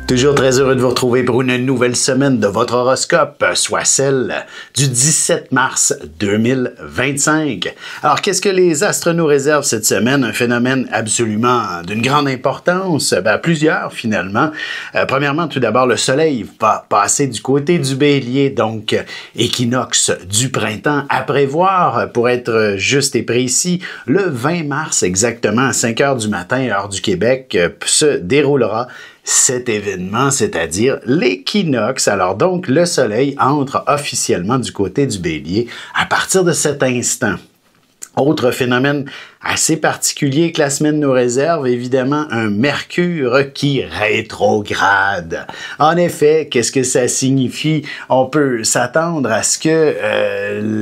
Toujours très heureux de vous retrouver pour une nouvelle semaine de votre horoscope, soit celle du 17 mars 2025. Alors, qu'est-ce que les astres nous réservent cette semaine? Un phénomène absolument d'une grande importance, plusieurs finalement. Premièrement, tout d'abord, le soleil va passer du côté du bélier, donc équinoxe du printemps à prévoir, pour être juste et précis, le 20 mars exactement à 5 heures du matin, heure du Québec, se déroulera cet événement, c'est-à-dire l'équinoxe. Alors donc, le soleil entre officiellement du côté du bélier à partir de cet instant. Autre phénomène assez particulier que la semaine nous réserve, évidemment, un Mercure qui rétrograde. En effet, qu'est-ce que ça signifie? On peut s'attendre à ce que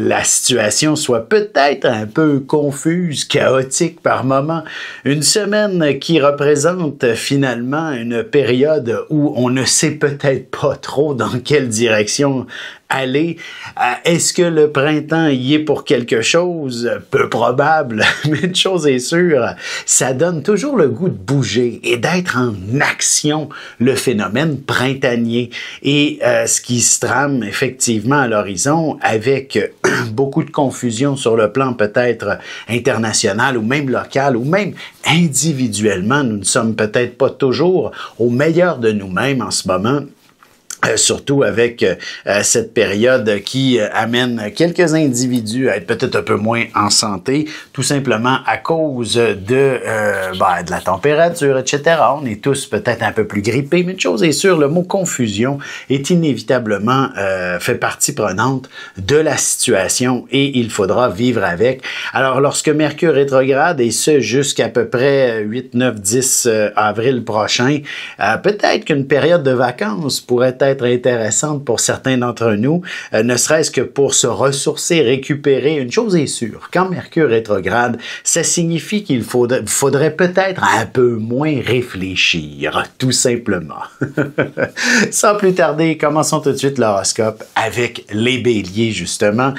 la situation soit peut-être un peu confuse, chaotique par moments. Une semaine qui représente finalement une période où on ne sait peut-être pas trop dans quelle direction aller. Est-ce que le printemps y est pour quelque chose? Peu probable, mais une chose est sûre, ça donne toujours le goût de bouger et d'être en action, le phénomène printanier. Et ce qui se trame effectivement à l'horizon avec beaucoup de confusion sur le plan peut-être international ou même local ou même individuellement. Nous ne sommes peut-être pas toujours au meilleur de nous-mêmes en ce moment. Surtout avec cette période qui amène quelques individus à être peut-être un peu moins en santé, tout simplement à cause de la température, etc. On est tous peut-être un peu plus grippés, mais une chose est sûre, le mot confusion est inévitablement fait partie prenante de la situation et il faudra vivre avec. Alors, lorsque Mercure rétrograde, et ce jusqu'à peu près 8, 9, 10 avril prochain, peut-être qu'une période de vacances pourrait être intéressante pour certains d'entre nous, ne serait-ce que pour se ressourcer, récupérer. Une chose est sûre, quand Mercure rétrograde, ça signifie qu'il faudrait peut-être un peu moins réfléchir, tout simplement. Sans plus tarder, commençons tout de suite l'horoscope avec les béliers, justement.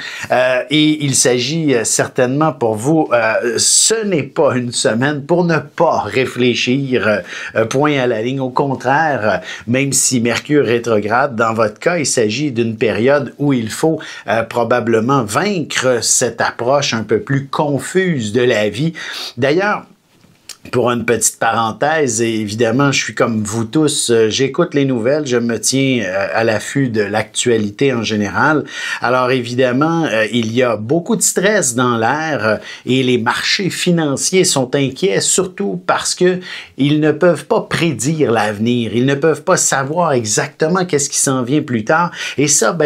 Et il s'agit certainement pour vous, ce n'est pas une semaine pour ne pas réfléchir, point à la ligne. Au contraire, même si Mercure rétrograde, dans votre cas, il s'agit d'une période où il faut probablement vaincre cette approche un peu plus confuse de la vie. D'ailleurs, pour une petite parenthèse, et évidemment, je suis comme vous tous, j'écoute les nouvelles, je me tiens à l'affût de l'actualité en général. Alors évidemment, il y a beaucoup de stress dans l'air et les marchés financiers sont inquiets, surtout parce que ils ne peuvent pas prédire l'avenir, ils ne peuvent pas savoir exactement qu'est-ce qui s'en vient plus tard. Et ça,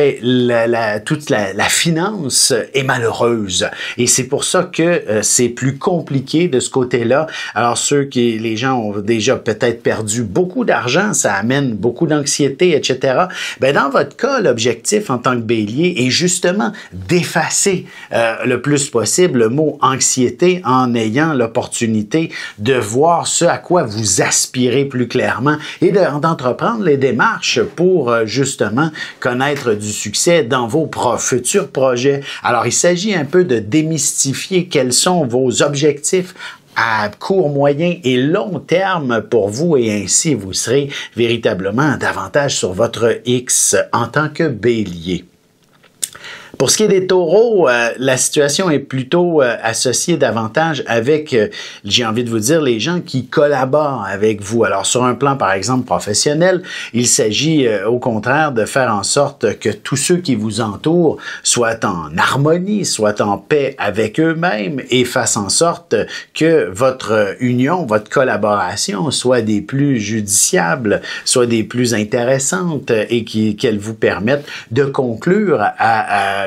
toute la finance est malheureuse. Et c'est pour ça que c'est plus compliqué de ce côté-là. Alors, les gens ont déjà peut-être perdu beaucoup d'argent, ça amène beaucoup d'anxiété, etc. Dans votre cas, l'objectif en tant que bélier est justement d'effacer le plus possible le mot anxiété en ayant l'opportunité de voir ce à quoi vous aspirez plus clairement et d'entreprendre les démarches pour justement connaître du succès dans vos futurs projets. Alors, il s'agit un peu de démystifier quels sont vos objectifs à court, moyen et long terme pour vous et ainsi vous serez véritablement davantage sur votre X en tant que bélier. Pour ce qui est des taureaux, la situation est plutôt associée davantage avec, j'ai envie de vous dire, les gens qui collaborent avec vous. Alors, sur un plan, par exemple, professionnel, il s'agit au contraire de faire en sorte que tous ceux qui vous entourent soient en harmonie, soient en paix avec eux-mêmes et fassent en sorte que votre union, votre collaboration soit des plus judiciables, soit des plus intéressantes et qu'elles vous permettent de conclure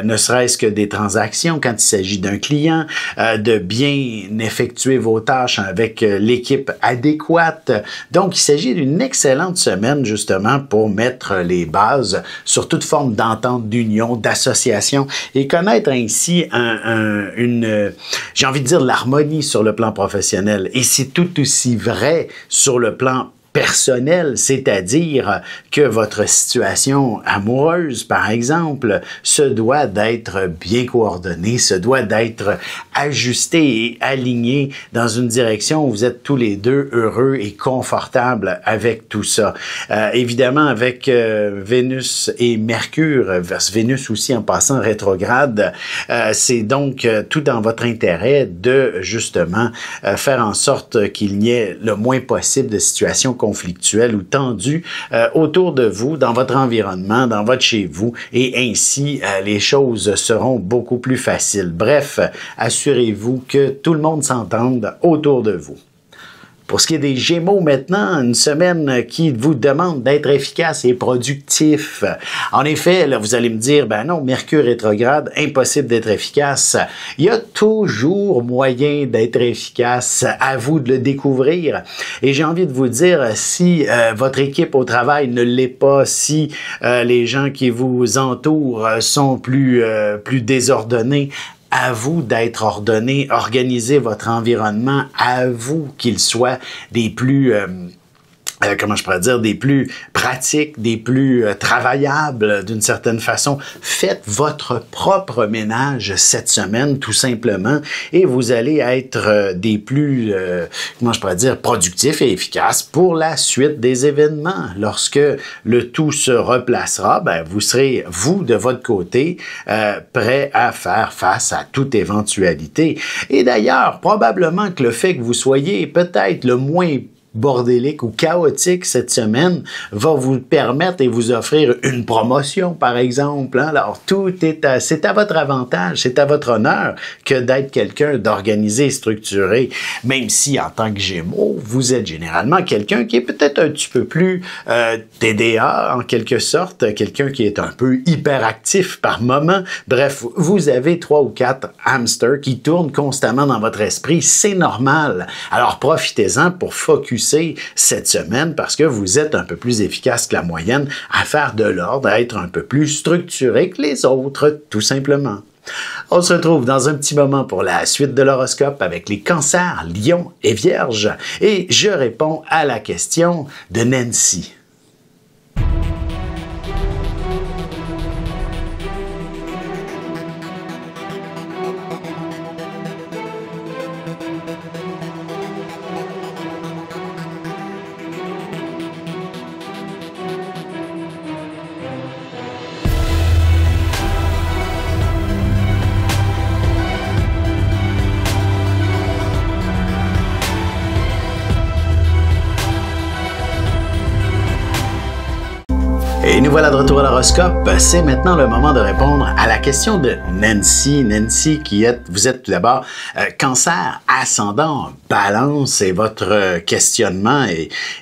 ne serait-ce que des transactions quand il s'agit d'un client, de bien effectuer vos tâches avec l'équipe adéquate. Donc, il s'agit d'une excellente semaine, justement, pour mettre les bases sur toute forme d'entente, d'union, d'association et connaître ainsi j'ai envie de dire, l'harmonie sur le plan professionnel. Et c'est tout aussi vrai sur le plan personnel, c'est-à-dire que votre situation amoureuse, par exemple, se doit d'être bien coordonnée, se doit d'être ajustée et alignée dans une direction où vous êtes tous les deux heureux et confortables avec tout ça. Évidemment, avec Vénus et Mercure, Vénus aussi en passant rétrograde, c'est donc tout dans votre intérêt de justement faire en sorte qu'il n'y ait le moins possible de situations conflictuelles ou tendues autour de vous, dans votre environnement, dans votre chez vous, et ainsi les choses seront beaucoup plus faciles. Bref, assurez-vous que tout le monde s'entende autour de vous. Pour ce qui est des Gémeaux maintenant, une semaine qui vous demande d'être efficace et productif. En effet, là, vous allez me dire, ben non, Mercure rétrograde, impossible d'être efficace. Il y a toujours moyen d'être efficace, à vous de le découvrir. Et j'ai envie de vous dire, si votre équipe au travail ne l'est pas, si les gens qui vous entourent sont plus désordonnés, à vous d'être ordonné, organisez votre environnement, à vous qu'il soit des plus comment je pourrais dire, des plus pratiques, des plus travaillables d'une certaine façon. Faites votre propre ménage cette semaine, tout simplement, et vous allez être des plus, comment je pourrais dire, productifs et efficaces pour la suite des événements. Lorsque le tout se replacera, ben, vous serez, vous, de votre côté, prêt à faire face à toute éventualité. Et d'ailleurs, probablement que le fait que vous soyez peut-être le moins bordélique ou chaotique cette semaine va vous permettre et vous offrir une promotion, par exemple. Hein? Alors, c'est à votre avantage, c'est à votre honneur que d'être quelqu'un d'organisé et structuré, même si, en tant que Gémeaux, vous êtes généralement quelqu'un qui est peut-être un petit peu plus TDA, en quelque sorte, quelqu'un qui est un peu hyperactif par moment. Bref, vous avez 3 ou 4 hamsters qui tournent constamment dans votre esprit, c'est normal. Alors, profitez-en pour focusser cette semaine parce que vous êtes un peu plus efficace que la moyenne à faire de l'ordre, à être un peu plus structuré que les autres, tout simplement. On se retrouve dans un petit moment pour la suite de l'horoscope avec les Cancers, Lions et Vierges et je réponds à la question de Nancy. Et nous voilà de retour à l'horoscope. C'est maintenant le moment de répondre à la question de Nancy. Nancy, vous êtes tout d'abord Cancer, ascendant, Balance, et votre questionnement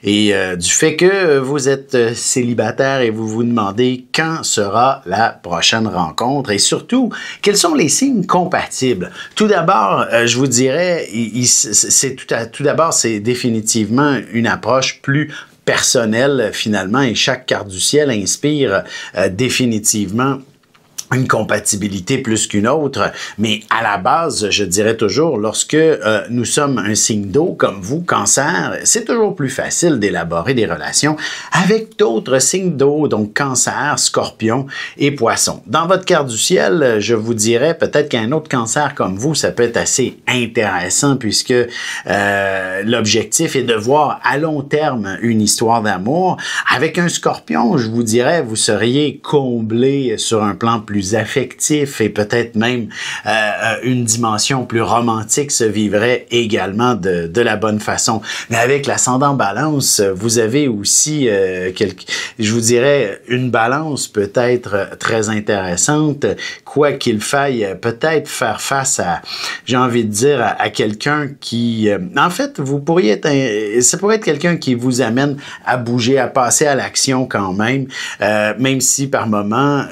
et du fait que vous êtes célibataire et vous vous demandez quand sera la prochaine rencontre et surtout, quels sont les signes compatibles. Tout d'abord, je vous dirais, tout d'abord, c'est définitivement une approche plus personnel finalement et chaque carte du ciel inspire définitivement une compatibilité plus qu'une autre, mais à la base, je dirais toujours, lorsque nous sommes un signe d'eau comme vous, Cancer, c'est toujours plus facile d'élaborer des relations avec d'autres signes d'eau, donc Cancer, Scorpion et Poisson. Dans votre carte du ciel, je vous dirais peut-être qu'un autre Cancer comme vous, ça peut être assez intéressant puisque l'objectif est de voir à long terme une histoire d'amour. Avec un Scorpion, je vous dirais, vous seriez comblé sur un plan plus affectif et peut-être même une dimension plus romantique se vivrait également de la bonne façon. Mais avec l'ascendant Balance, vous avez aussi, je vous dirais, une balance peut-être très intéressante, quoi qu'il faille peut-être faire face à, j'ai envie de dire, à quelqu'un qui, en fait, ça pourrait être quelqu'un qui vous amène à bouger, à passer à l'action quand même, même si par moment,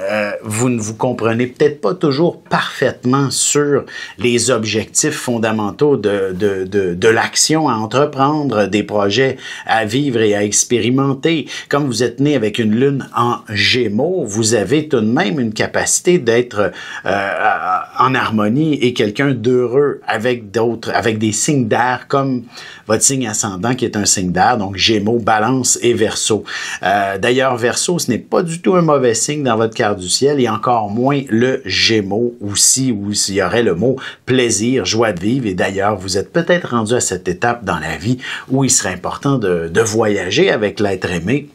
vous ne vous comprenez peut-être pas toujours parfaitement sur les objectifs fondamentaux de l'action à entreprendre, des projets à vivre et à expérimenter. Comme vous êtes né avec une lune en Gémeaux, vous avez tout de même une capacité d'être en harmonie et quelqu'un d'heureux avec d'autres, avec des signes d'air comme votre signe ascendant qui est un signe d'air, donc Gémeaux, Balance et Verseau. D'ailleurs, Verseau, ce n'est pas du tout un mauvais signe dans votre carte du ciel et encore moins le Gémeaux aussi, où il y aurait le mot plaisir, joie de vivre. Et d'ailleurs, vous êtes peut-être rendu à cette étape dans la vie où il serait important de voyager avec l'être aimé,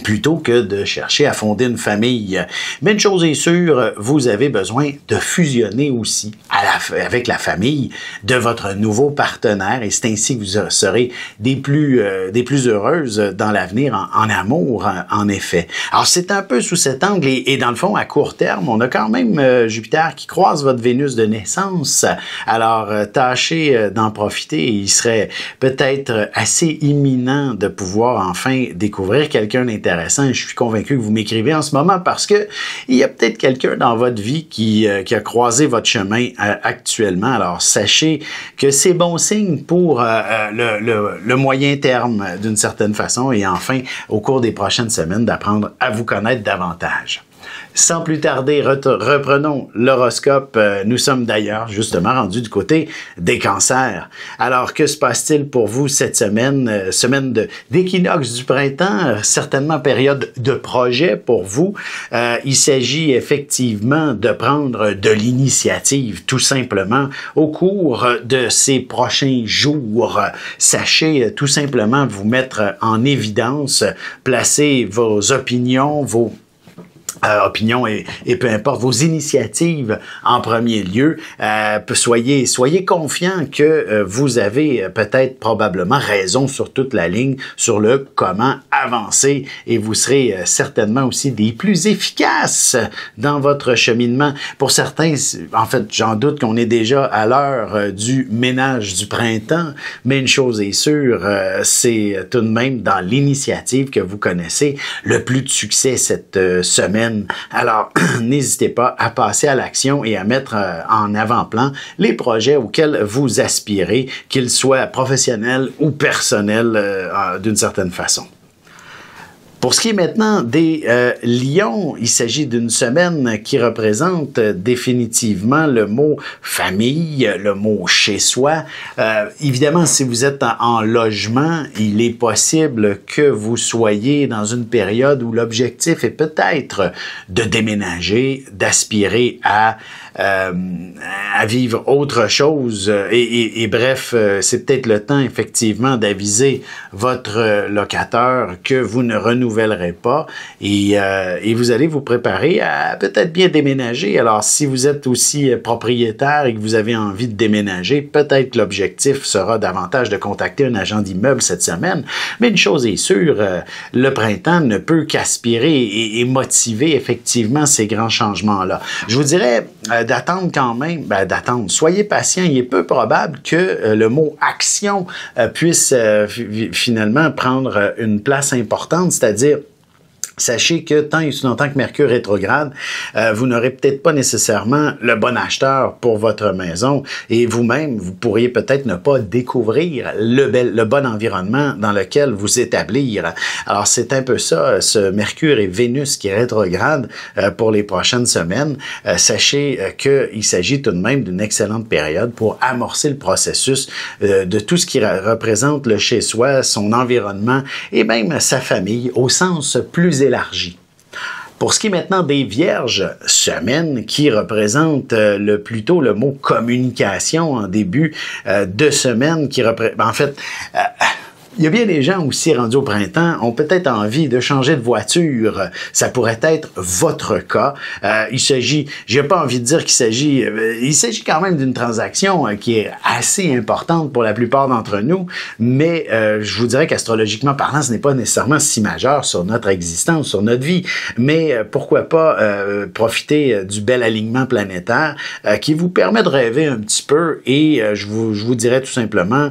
plutôt que de chercher à fonder une famille. Mais une chose est sûre, vous avez besoin de fusionner aussi avec la famille de votre nouveau partenaire et c'est ainsi que vous serez des plus heureuses dans l'avenir en amour, en effet. Alors, c'est un peu sous cet angle et dans le fond, à court terme, on a quand même Jupiter qui croise votre Vénus de naissance. Alors, tâchez d'en profiter. Il serait peut-être assez imminent de pouvoir enfin découvrir quelqu'un d'intéressant. Je suis convaincu que vous m'écrivez en ce moment parce que il y a peut-être quelqu'un dans votre vie qui a croisé votre chemin actuellement. Alors, sachez que c'est bon signe pour le moyen terme d'une certaine façon et enfin, au cours des prochaines semaines, d'apprendre à vous connaître davantage. Sans plus tarder, reprenons l'horoscope. Nous sommes d'ailleurs justement rendus du côté des cancers. Alors, que se passe-t-il pour vous cette semaine? Semaine d'équinoxe du printemps, certainement période de projet pour vous. Il s'agit effectivement de prendre de l'initiative, tout simplement, au cours de ces prochains jours. Sachez tout simplement vous mettre en évidence, placer vos opinions, vos opinions et peu importe vos initiatives en premier lieu. Soyez confiants que vous avez peut-être probablement raison sur toute la ligne sur le comment avancer et vous serez certainement aussi des plus efficaces dans votre cheminement. Pour certains, en fait, j'en doute qu'on est déjà à l'heure du ménage du printemps, mais une chose est sûre, c'est tout de même dans l'initiative que vous connaissez le plus de succès cette semaine. Alors, n'hésitez pas à passer à l'action et à mettre en avant-plan les projets auxquels vous aspirez, qu'ils soient professionnels ou personnels d'une certaine façon. Pour ce qui est maintenant des lions, il s'agit d'une semaine qui représente définitivement le mot famille, le mot chez soi. Évidemment, si vous êtes en logement, il est possible que vous soyez dans une période où l'objectif est peut-être de déménager, d'aspirer à vivre autre chose. Et bref, c'est peut-être le temps, effectivement, d'aviser votre locateur que vous ne renouvellerez pas et vous allez vous préparer à peut-être bien déménager. Alors, si vous êtes aussi propriétaire et que vous avez envie de déménager, peut-être que l'objectif sera davantage de contacter un agent d'immeuble cette semaine. Mais une chose est sûre, le printemps ne peut qu'aspirer et motiver effectivement ces grands changements-là. Je vous dirais d'attendre quand même, d'attendre. Soyez patient, il est peu probable que le mot action puisse finalement prendre une place importante, c'est-à-dire sachez que tant et aussi longtemps que Mercure rétrograde, vous n'aurez peut-être pas nécessairement le bon acheteur pour votre maison et vous-même, vous pourriez peut-être ne pas découvrir le bon environnement dans lequel vous établir. Alors, c'est un peu ça, ce Mercure et Vénus qui rétrograde pour les prochaines semaines. Sachez qu'il s'agit tout de même d'une excellente période pour amorcer le processus de tout ce qui représente le chez-soi, son environnement et même sa famille au sens plus élargi. Pour ce qui est maintenant des Vierges, semaine qui représente plutôt le mot communication en début de semaine, qui représente, en fait, il y a bien des gens aussi rendus au printemps ont peut-être envie de changer de voiture. Ça pourrait être votre cas. J'ai pas envie de dire il s'agit quand même d'une transaction qui est assez importante pour la plupart d'entre nous, mais je vous dirais qu'astrologiquement parlant, ce n'est pas nécessairement si majeur sur notre existence, sur notre vie. Mais pourquoi pas profiter du bel alignement planétaire qui vous permet de rêver un petit peu et je vous dirais tout simplement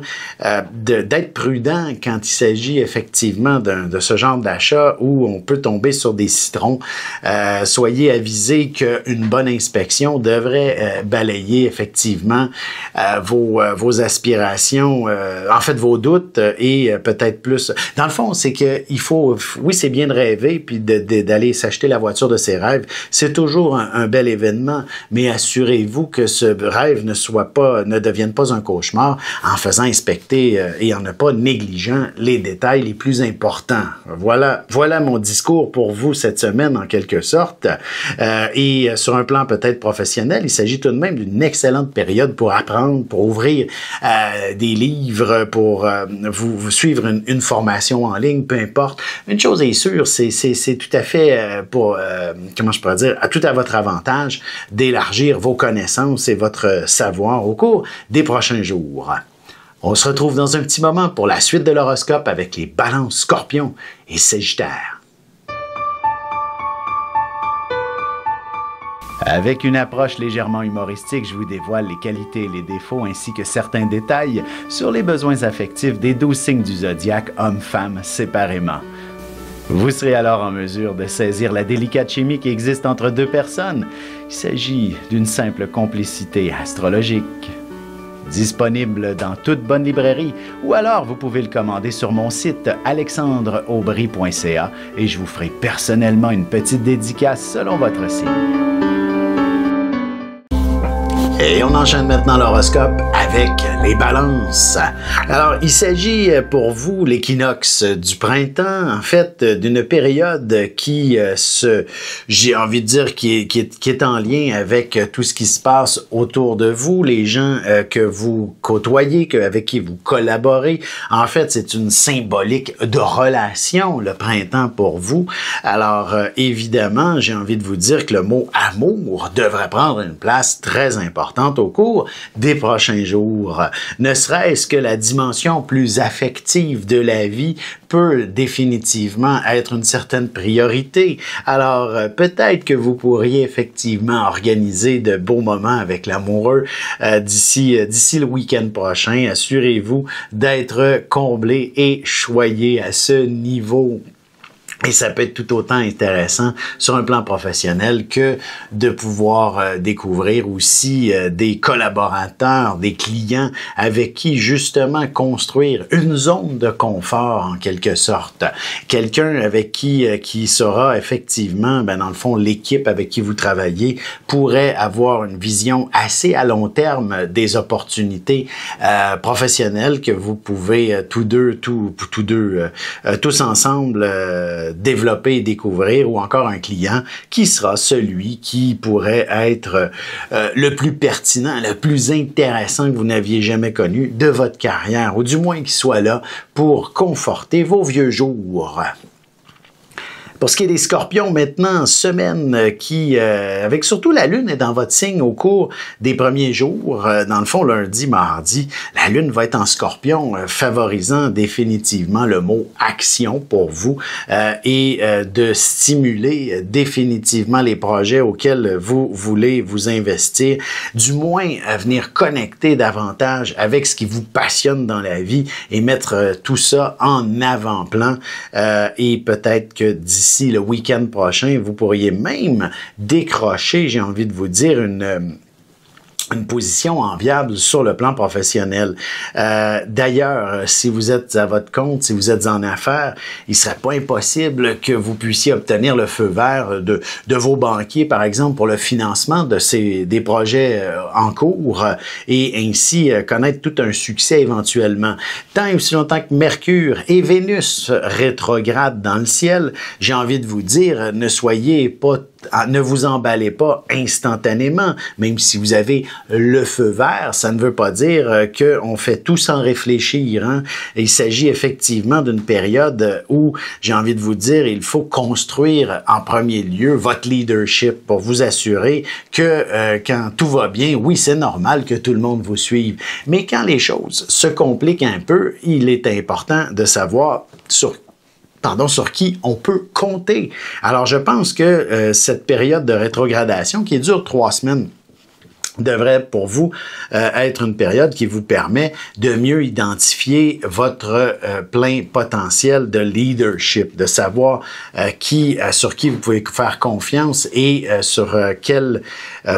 d'être prudent quand il s'agit effectivement de ce genre d'achat où on peut tomber sur des citrons. Soyez avisés qu'une bonne inspection devrait balayer effectivement vos aspirations, en fait vos doutes et peut-être plus. Dans le fond, c'est que il faut, oui, c'est bien de rêver puis d'aller s'acheter la voiture de ses rêves. C'est toujours un bel événement, mais assurez-vous que ce rêve ne devienne pas un cauchemar en faisant inspecter et en ne pas négligeant les détails les plus importants. Voilà mon discours pour vous cette semaine en quelque sorte. Et sur un plan peut-être professionnel, il s'agit tout de même d'une excellente période pour apprendre, pour ouvrir des livres, pour vous suivre une formation en ligne, peu importe. Une chose est sûre, c'est tout à fait comment je pourrais dire, tout à votre avantage d'élargir vos connaissances et votre savoir au cours des prochains jours. On se retrouve dans un petit moment pour la suite de l'horoscope avec les balances Scorpion et Sagittaire. Avec une approche légèrement humoristique, je vous dévoile les qualités et les défauts ainsi que certains détails sur les besoins affectifs des 12 signes du zodiaque, hommes-femmes séparément. Vous serez alors en mesure de saisir la délicate chimie qui existe entre deux personnes. Il s'agit d'une simple complicité astrologique. Disponible dans toute bonne librairie ou alors vous pouvez le commander sur mon site alexandreaubry.ca et je vous ferai personnellement une petite dédicace selon votre signe. Et on enchaîne maintenant l'horoscope avec les balances. Alors, il s'agit pour vous, l'équinoxe du printemps, en fait, d'une période qui j'ai envie de dire, qui est en lien avec tout ce qui se passe autour de vous, les gens que vous côtoyez, avec qui vous collaborez. En fait, c'est une symbolique de relation, le printemps pour vous. Alors, évidemment, j'ai envie de vous dire que le mot amour devrait prendre une place très importante au cours des prochains jours. Ne serait-ce que la dimension plus affective de la vie peut définitivement être une certaine priorité. Alors, peut-être que vous pourriez effectivement organiser de beaux moments avec l'amoureux d'ici le week-end prochain. Assurez-vous d'être comblé et choyé à ce niveau. Et ça peut être tout autant intéressant sur un plan professionnel que de pouvoir découvrir aussi des collaborateurs, des clients avec qui justement construire une zone de confort en quelque sorte. Quelqu'un avec qui sera effectivement, dans le fond, l'équipe avec qui vous travaillez pourrait avoir une vision assez à long terme des opportunités professionnelles que vous pouvez tous ensemble développer et découvrir, ou encore un client qui sera celui qui pourrait être le plus pertinent, le plus intéressant que vous n'aviez jamais connu de votre carrière, ou du moins qui soit là pour conforter vos vieux jours. Pour ce qui est des Scorpions, maintenant, semaine qui, avec surtout la Lune est dans votre signe au cours des premiers jours, dans le fond, lundi, mardi, la Lune va être en Scorpion, favorisant définitivement le mot action pour vous et de stimuler définitivement les projets auxquels vous voulez vous investir, du moins à venir connecter davantage avec ce qui vous passionne dans la vie et mettre tout ça en avant-plan et peut-être que d'ici le week-end prochain, vous pourriez même décrocher, j'ai envie de vous dire, une position enviable sur le plan professionnel. D'ailleurs, si vous êtes à votre compte, si vous êtes en affaires, il ne serait pas impossible que vous puissiez obtenir le feu vert de vos banquiers, par exemple, pour le financement des projets en cours et ainsi connaître tout un succès éventuellement. Tant et aussi longtemps que Mercure et Vénus rétrograde dans le ciel, j'ai envie de vous dire, ne vous emballez pas instantanément, même si vous avez le feu vert, ça ne veut pas dire qu'on fait tout sans réfléchir. Hein? Il s'agit effectivement d'une période où, j'ai envie de vous dire, il faut construire en premier lieu votre leadership pour vous assurer que quand tout va bien, oui, c'est normal que tout le monde vous suive, mais quand les choses se compliquent un peu, il est important de savoir sur qui on peut compter. Alors, je pense que cette période de rétrogradation qui dure 3 semaines, devrait pour vous être une période qui vous permet de mieux identifier votre plein potentiel de leadership, de savoir sur qui vous pouvez faire confiance et sur quelle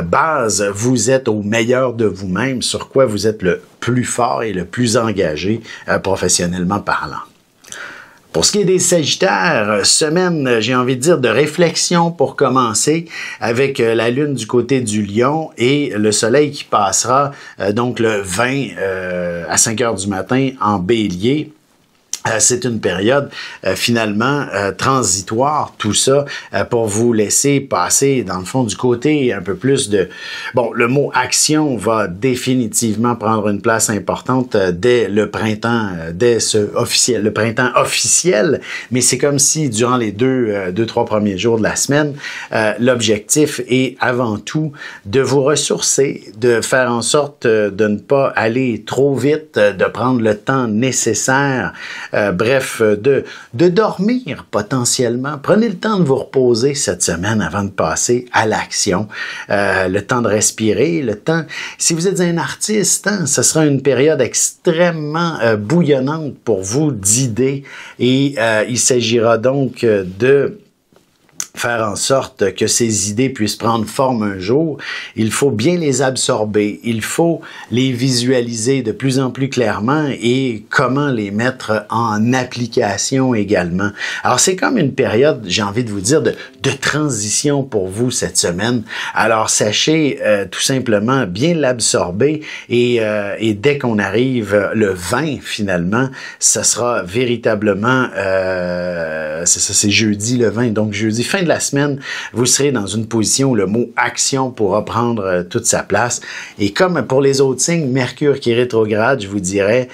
base vous êtes au meilleur de vous-même, sur quoi vous êtes le plus fort et le plus engagé professionnellement parlant. Pour ce qui est des Sagittaires, semaine, j'ai envie de dire, de réflexion pour commencer, avec la Lune du côté du Lion et le Soleil qui passera donc le 20 à 5 heures du matin en Bélier. C'est une période finalement transitoire, tout ça, pour vous laisser passer, dans le fond, du côté un peu plus de... Bon, le mot action va définitivement prendre une place importante dès le printemps, le printemps officiel, mais c'est comme si durant les trois premiers jours de la semaine, l'objectif est avant tout de vous ressourcer, de faire en sorte de ne pas aller trop vite, de prendre le temps nécessaire, bref, de dormir potentiellement. Prenez le temps de vous reposer cette semaine avant de passer à l'action. Le temps de respirer, le temps... Si vous êtes un artiste, ce sera une période extrêmement bouillonnante pour vous d'idées et il s'agira donc de faire en sorte que ces idées puissent prendre forme un jour, il faut bien les absorber, il faut les visualiser de plus en plus clairement et comment les mettre en application également. Alors c'est comme une période, j'ai envie de vous dire, de transition pour vous cette semaine. Alors sachez tout simplement bien l'absorber et dès qu'on arrive le 20 finalement, ça sera véritablement, c'est jeudi le 20, donc jeudi fin de la semaine, vous serez dans une position où le mot action pourra prendre toute sa place. Et comme pour les autres signes, Mercure qui est rétrograde, je vous dirais,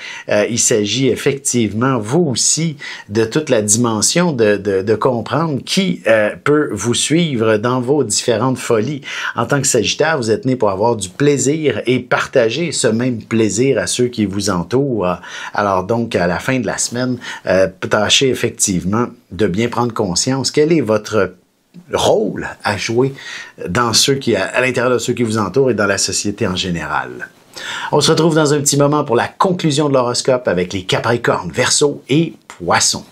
il s'agit effectivement, vous aussi, de toute la dimension de comprendre qui peut vous suivre dans vos différentes folies. En tant que Sagittaire, vous êtes né pour avoir du plaisir et partager ce même plaisir à ceux qui vous entourent. Alors donc, à la fin de la semaine, tâchez effectivement de bien prendre conscience. Quel est votre rôle à jouer dans à l'intérieur de ceux qui vous entourent et dans la société en général? On se retrouve dans un petit moment pour la conclusion de l'horoscope avec les Capricornes, Verseaux et Poissons.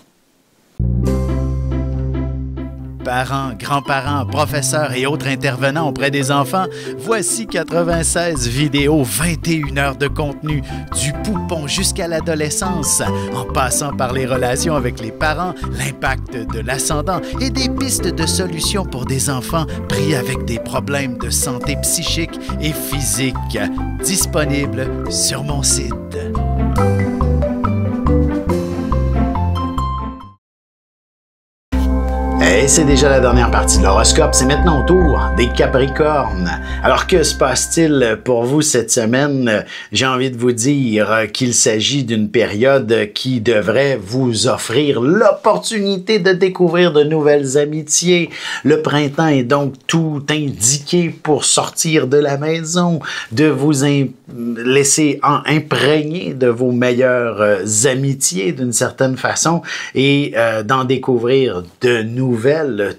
Parents, grands-parents, professeurs et autres intervenants auprès des enfants, voici 96 vidéos, 21 heures de contenu, du poupon jusqu'à l'adolescence, en passant par les relations avec les parents, l'impact de l'ascendant et des pistes de solutions pour des enfants pris avec des problèmes de santé psychique et physique, disponibles sur mon site. Et c'est déjà la dernière partie de l'horoscope. C'est maintenant au tour des Capricornes. Alors, que se passe-t-il pour vous cette semaine? J'ai envie de vous dire qu'il s'agit d'une période qui devrait vous offrir l'opportunité de découvrir de nouvelles amitiés. Le printemps est donc tout indiqué pour sortir de la maison, de vous laisser imprégner de vos meilleures amitiés d'une certaine façon et d'en découvrir de nouvelles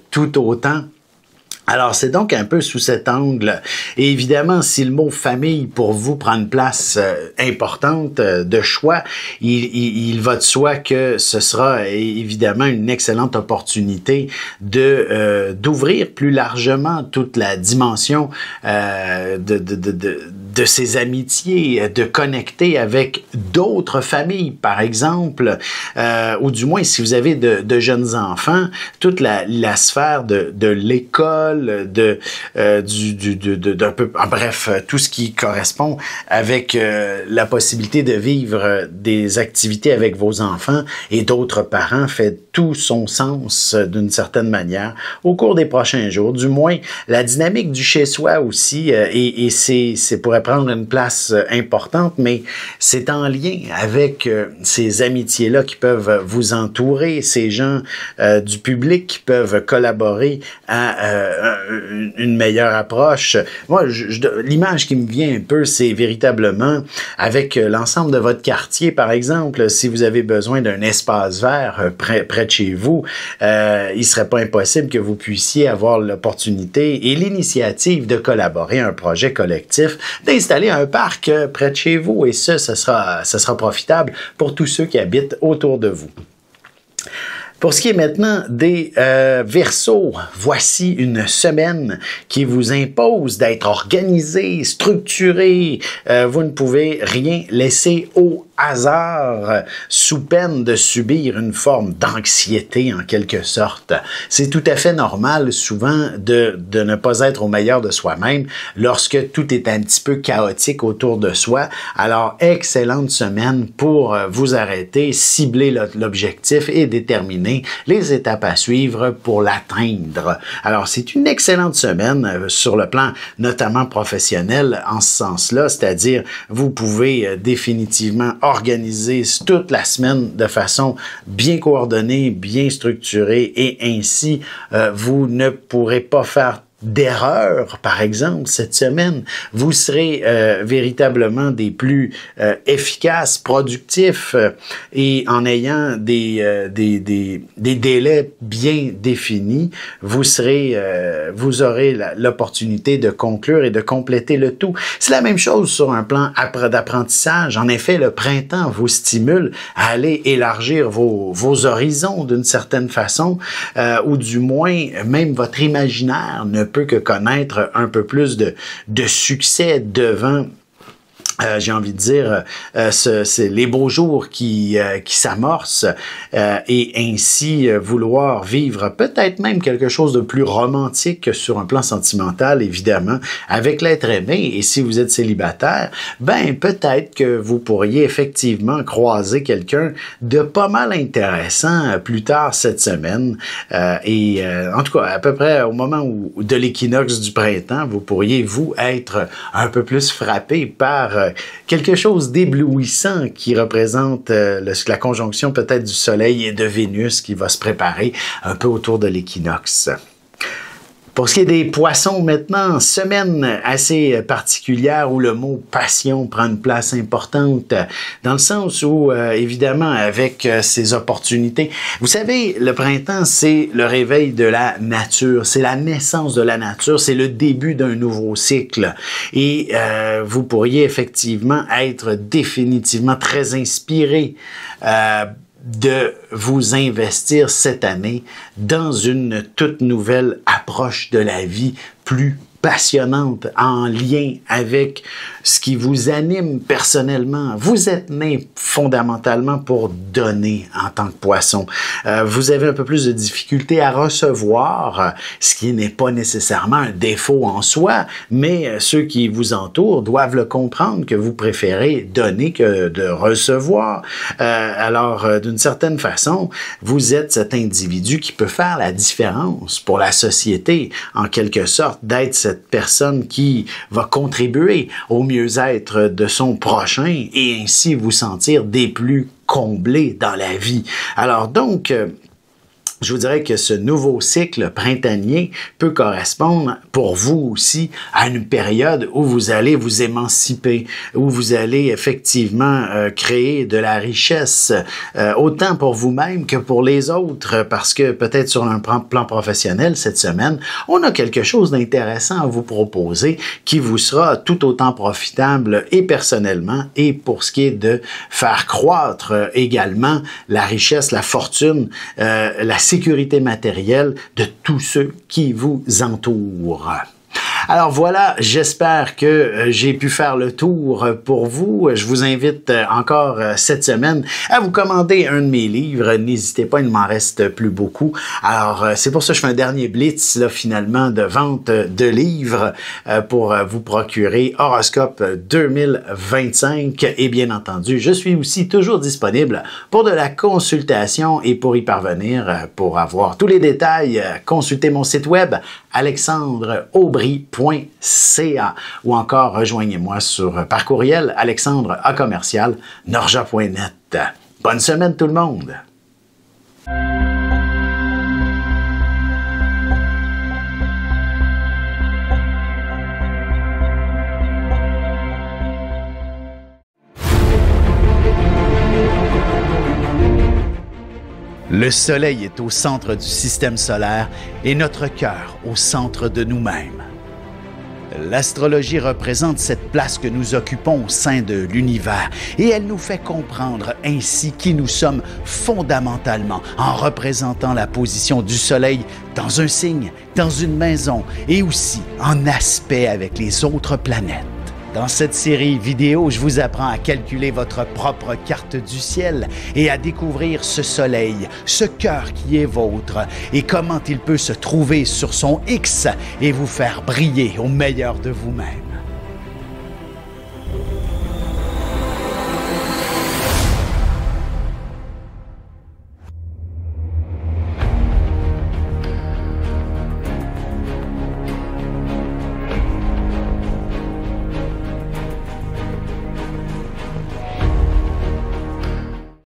tout autant. Alors, c'est donc un peu sous cet angle. Et évidemment, si le mot famille pour vous prend une place importante de choix, il va de soi que ce sera évidemment une excellente opportunité d'ouvrir plus largement toute la dimension de ces amitiés, de connecter avec d'autres familles, par exemple, ou du moins si vous avez de jeunes enfants, toute la sphère de l'école, bref, tout ce qui correspond avec la possibilité de vivre des activités avec vos enfants et d'autres parents fait tout son sens d'une certaine manière au cours des prochains jours. Du moins, la dynamique du chez-soi aussi, et c'est pour prendre une place importante, mais c'est en lien avec ces amitiés-là qui peuvent vous entourer, ces gens du public qui peuvent collaborer à une meilleure approche. Moi, l'image qui me vient un peu, c'est véritablement avec l'ensemble de votre quartier, par exemple, si vous avez besoin d'un espace vert près de chez vous, il serait pas impossible que vous puissiez avoir l'opportunité et l'initiative de collaborer à un projet collectif, d'installer un parc près de chez vous, et ça sera profitable pour tous ceux qui habitent autour de vous. Pour ce qui est maintenant des Verseaux, voici une semaine qui vous impose d'être organisé, structuré. Vous ne pouvez rien laisser au hasard, sous peine de subir une forme d'anxiété en quelque sorte. C'est tout à fait normal souvent de ne pas être au meilleur de soi-même lorsque tout est un petit peu chaotique autour de soi. Alors, excellente semaine pour vous arrêter, cibler l'objectif et déterminer les étapes à suivre pour l'atteindre. Alors, c'est une excellente semaine sur le plan notamment professionnel en ce sens-là, c'est-à-dire vous pouvez définitivement organiser toute la semaine de façon bien coordonnée, bien structurée, et ainsi vous ne pourrez pas faire d'erreurs, par exemple, cette semaine. Vous serez véritablement des plus efficaces, productifs, et en ayant des délais bien définis, vous aurez l'opportunité de conclure et de compléter le tout. C'est la même chose sur un plan d'apprentissage. En effet, le printemps vous stimule à aller élargir vos horizons d'une certaine façon, ou du moins, même votre imaginaire ne peut que connaître un peu plus de succès devant j'ai envie de dire, c'est les beaux jours qui s'amorcent, et ainsi vouloir vivre peut-être même quelque chose de plus romantique sur un plan sentimental, évidemment, avec l'être aimé. Et si vous êtes célibataire, ben peut-être que vous pourriez effectivement croiser quelqu'un de pas mal intéressant plus tard cette semaine. En tout cas, à peu près au moment de l'équinoxe du printemps, vous pourriez, vous, être un peu plus frappé par quelque chose d'éblouissant qui représente la conjonction peut-être du Soleil et de Vénus qui va se préparer un peu autour de l'équinoxe. Pour ce qui est des Poissons maintenant, semaine assez particulière où le mot passion prend une place importante, dans le sens où, évidemment, avec ces opportunités, vous savez, le printemps, c'est le réveil de la nature, c'est la naissance de la nature, c'est le début d'un nouveau cycle. Et vous pourriez effectivement être définitivement très inspiré de vous investir cette année dans une toute nouvelle approche de la vie, plus passionnante, en lien avec ce qui vous anime personnellement. Vous êtes né fondamentalement pour donner en tant que poisson. Vous avez un peu plus de difficulté à recevoir, ce qui n'est pas nécessairement un défaut en soi, mais ceux qui vous entourent doivent le comprendre que vous préférez donner que de recevoir. Alors, d'une certaine façon, vous êtes cet individu qui peut faire la différence pour la société, en quelque sorte, d'être cette personne qui va contribuer au mieux-être de son prochain et ainsi vous sentir des plus comblés dans la vie. Alors donc, je vous dirais que ce nouveau cycle printanier peut correspondre pour vous aussi à une période où vous allez vous émanciper, où vous allez effectivement créer de la richesse, autant pour vous-même que pour les autres, parce que peut-être sur un plan professionnel cette semaine, on a quelque chose d'intéressant à vous proposer qui vous sera tout autant profitable et personnellement, et pour ce qui est de faire croître également la richesse, la fortune, la sécurité matérielle de tous ceux qui vous entourent. Alors voilà, j'espère que j'ai pu faire le tour pour vous. Je vous invite encore cette semaine à vous commander un de mes livres. N'hésitez pas, il ne m'en reste plus beaucoup. Alors, c'est pour ça que je fais un dernier blitz, là, finalement, de vente de livres pour vous procurer Horoscope 2025. Et bien entendu, je suis aussi toujours disponible pour de la consultation et pour y parvenir, pour avoir tous les détails, consultez mon site web alexandreaubry.ca ou encore rejoignez-moi par courriel alexandre@norja.net. Bonne semaine tout le monde! Le Soleil est au centre du système solaire et notre cœur au centre de nous-mêmes. L'astrologie représente cette place que nous occupons au sein de l'univers et elle nous fait comprendre ainsi qui nous sommes fondamentalement en représentant la position du Soleil dans un signe, dans une maison et aussi en aspect avec les autres planètes. Dans cette série vidéo, je vous apprends à calculer votre propre carte du ciel et à découvrir ce soleil, ce cœur qui est vôtre et comment il peut se trouver sur son X et vous faire briller au meilleur de vous-même.